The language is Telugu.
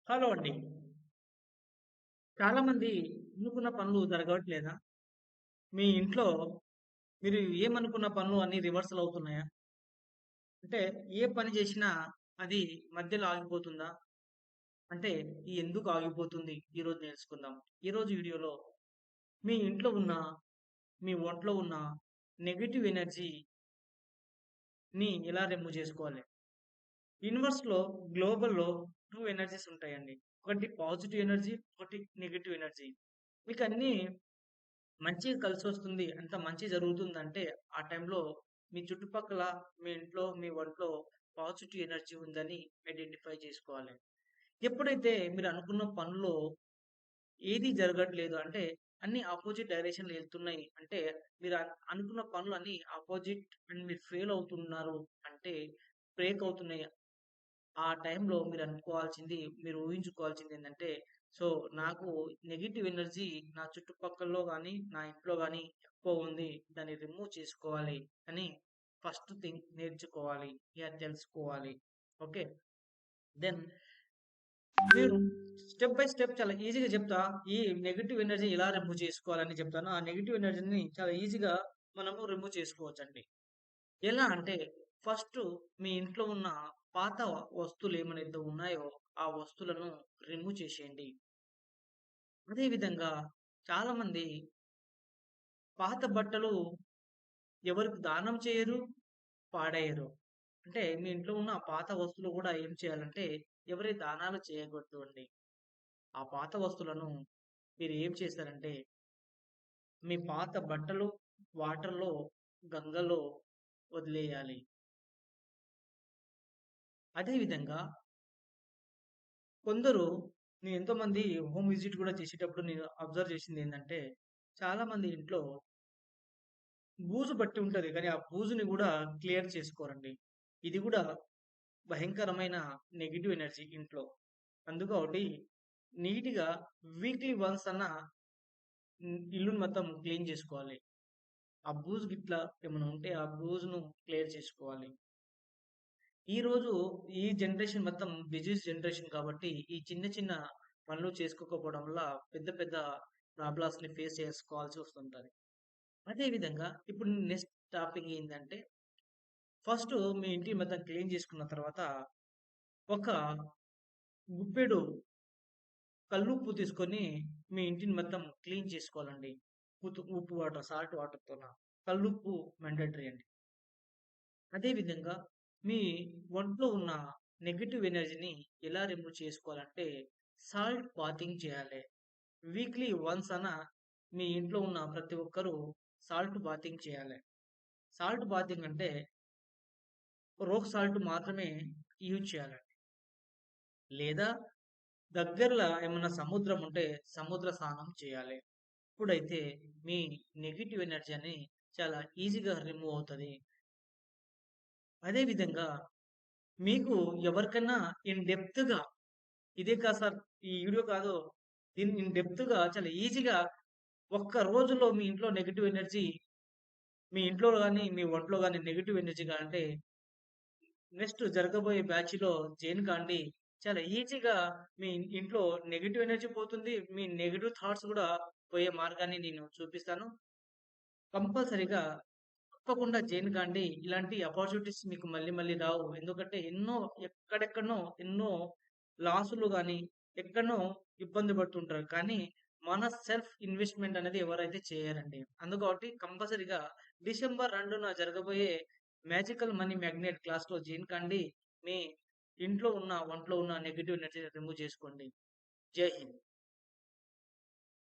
హలో అండి. చాలామంది అనుకున్న పనులు జరగట్లేదా? మీ ఇంట్లో మీరు ఏమనుకున్న పనులు అన్నీ రివర్సల్ అవుతున్నాయా? అంటే ఏ పని చేసినా అది మధ్యలో ఆగిపోతుందా? అంటే ఎందుకు ఆగిపోతుంది? ఈరోజు నేర్చుకుందాం. ఈరోజు వీడియోలో మీ ఇంట్లో ఉన్న, మీ ఒంట్లో ఉన్న నెగెటివ్ ఎనర్జీని ఎలా రిమూవ్ చేసుకోవాలి? యూనివర్స్‌లో, గ్లోబల్‌లో 2 ఎనర్జీస్ ఉంటాయండి. ఒకటి పాజిటివ్ ఎనర్జీ, ఒకటి నెగెటివ్ ఎనర్జీ. మీకన్నీ మంచిగా కలిసొస్తుంది. అంత మంచి జరుగుతుందంటే, ఆ టైంలో మీ చుట్టుపక్కల, మీ ఇంట్లో, మీ ఒంట్లో పాజిటివ్ ఎనర్జీ ఉందని ఐడెంటిఫై చేసుకోవాలి. ఎప్పుడైతే మీరనుకున్న పనిలో ఏది జరగట్లేదు అంటే, అన్నీ అపోజిట్ డైరెక్షన్‌లో ఎళ్తున్నాయి అంటే, మీరు అనుకున్న పనులన్నీ అపోజిట్ అండ్ మీరు ఫెయిల్ అవుతున్నారు అంటే, బ్రేక్ అవుతున్నాయి. ఆ టైంలో మీరనుకోవాల్సింది, మీరు ఊహించుకోవాల్సిందేంటంటే, సో, నాకు నెగెటివ్ ఎనర్జీ నా చుట్టుపక్కల్లో గాని, నా ఇంట్లో గాని ఎక్కువుంది. దాన్ని రిమూవ్ చేసుకోవాలి అని ఫస్ట్ థింగ్ నేర్చుకోవాలి. తెలుసుకోవాలి. ఓకే. దెన్ మీరు స్టెప్ బై స్టెప్ చాలా ఈజీగా చెప్తా. ఈ నెగెటివ్ ఎనర్జీ ఎలా రిమూవ్ చేసుకోవాలని చెప్తాను. ఆ నెగెటివ్ ఎనర్జీని చాలా ఈజీగా మనము రిమూవ్ చేసుకోవచ్చండి. ఎలా అంటే ఫస్టు మీ ఇంట్లో ఉన్న పాత వస్తువులు ఏమైనైతే ఉన్నాయో, ఆ వస్తువులను రిమూవ్ చేసేయండి. అదే విధంగా చాలామంది పాత బట్టలు ఎవరికి దానం చేయరు, పాడేయరు. అంటే మీ ఇంట్లో ఉన్న పాత వస్తువులు గూడా ఏం చేయాలంటే ఎవరి దానాలు చేయకూడదు అండి. ఆ పాత వస్తువులను మీరు ఏం చేశారంటే మీ పాత బట్టలు వాటర్‌లో, గంగలో వదిలేయాలి. అదే విధంగా కొందరు నేను ఎంతోమంది హోమ్ విజిట్ గూడా చేసేటప్పుడు నేను అబ్జర్వ్ చేసిందేంటంటే, చాలామంది ఇంట్లో బూజు పట్టి ఉంటది. కానీ ఆ బూజుని గూడా క్లియర్ చేసుకోరండి. ఇది గూడా భయంకరమైన నెగెటివ్ ఎనర్జీ ఇంట్లో. అందుకోటి నీట్‌గా వీక్లీ వన్స్ అన్నా ఇల్లుని మొత్తం క్లీన్ జేసుకోవాలి. ఆ బూజు గిట్ల ఏమైనా ఉంటే ఆ బూజును క్లియర్ చేసుకోవాలి. ఈరోజు ఈ జనరేషన్ మొత్తం బిజీస్ జనరేషన్ కాబట్టి, ఈ చిన్న చిన్న పనులు చేసుకోకపోవడం వల్ల పెద్ద పెద్ద ప్రాబ్లమ్స్‌ని ఫేస్ చేసుకోవాల్సి వస్తుంటది. అదే విధంగా ఇప్పుడు నెక్స్ట్ టాపిక్ ఏందంటే, ఫస్టు మీ ఇంటిని మొత్తం క్లీన్ చేసుకున్న తర్వాత, ఒక గుప్పెడు కల్లుప్పు తీసుకొని మీ ఇంటిని మొత్తం క్లీన్ చేసుకోవాలండి. ఉప్పు వాటర్, సాల్ట్ వాటర్‌తోన. కల్లుప్పు మాండేటరీ అండి. అదే విధంగా మీ ఒంట్లో ఉన్న నెగెటివ్ ఎనర్జీని ఎలా రిమూవ్ చేసుకోవాలంటే, సాల్ట్ బాతింగ్ చేయాలి. వీక్లీ వన్స్ అన్నా మీ ఇంట్లో ఉన్న ప్రతి ఒక్కరూ సాల్ట్ బాతింగ్ చేయాలి. సాల్ట్ బాతింగ్ అంటే రోక్ సాల్ట్ మాత్రమే యూజ్ చేయాలండి. లేదా దగ్గరలో ఏమన్నా సముద్రం ఉంటే సముద్ర స్నానం చేయాలి. ఇప్పుడైతే మీ నెగెటివ్ ఎనర్జీ అని చాలా ఈజీగా రిమూవ్ అవుతది. అదే విధంగా మీకు ఎవరికన్నా ఇన్ డెప్త్‌గా ఇదే కాదు సార్, ఈ వీడియో కాదు. దీన్ని ఇన్ డెప్త్‌గా చాలా ఈజీగా ఒక్క రోజులో మీ ఇంట్లో నెగెటివ్ ఎనర్జీ మీ ఇంట్లో గాని, మీ ఒంట్లో గాని నెగెటివ్ ఎనర్జీగా అంటే నెక్స్ట్ జరగబోయే బ్యాచ్‌లో జాయిన్ కాండి. చాలా ఈజీగా మీ ఇంట్లో నెగెటివ్ ఎనర్జీ పోతుంది. మీ నెగెటివ్ థాట్స్ గూడా పోయే మార్గాన్ని నేను చూపిస్తాను. కంపల్సరీగా తప్పకుండా జాయిన్ కాండి. ఇలాంటి అపార్చునిటీస్ మీకు మళ్ళీ మళ్ళీ రావు. ఎందుకంటే ఎన్నో ఎక్కడెక్కడనో ఎన్నో లాసులు గాని, ఎక్కడనో ఇబ్బంది పడుతుంటారు. కానీ మన సెల్ఫ్ ఇన్వెస్ట్‌మెంట్ అనేది ఎవరైతే చేయరండి. అందుకాబట్టి కంపల్సరీగా డిసెంబర్ 2న జరగబోయే మ్యాజికల్ మనీ మ్యాగ్నెట్ క్లాస్‌లో జాయిన్ కండి. మీ ఇంట్లో ఉన్న, ఒంట్లో ఉన్న నెగెటివ్ ఎనర్జీని రిమూవ్ చేసుకోండి. జై హింద్.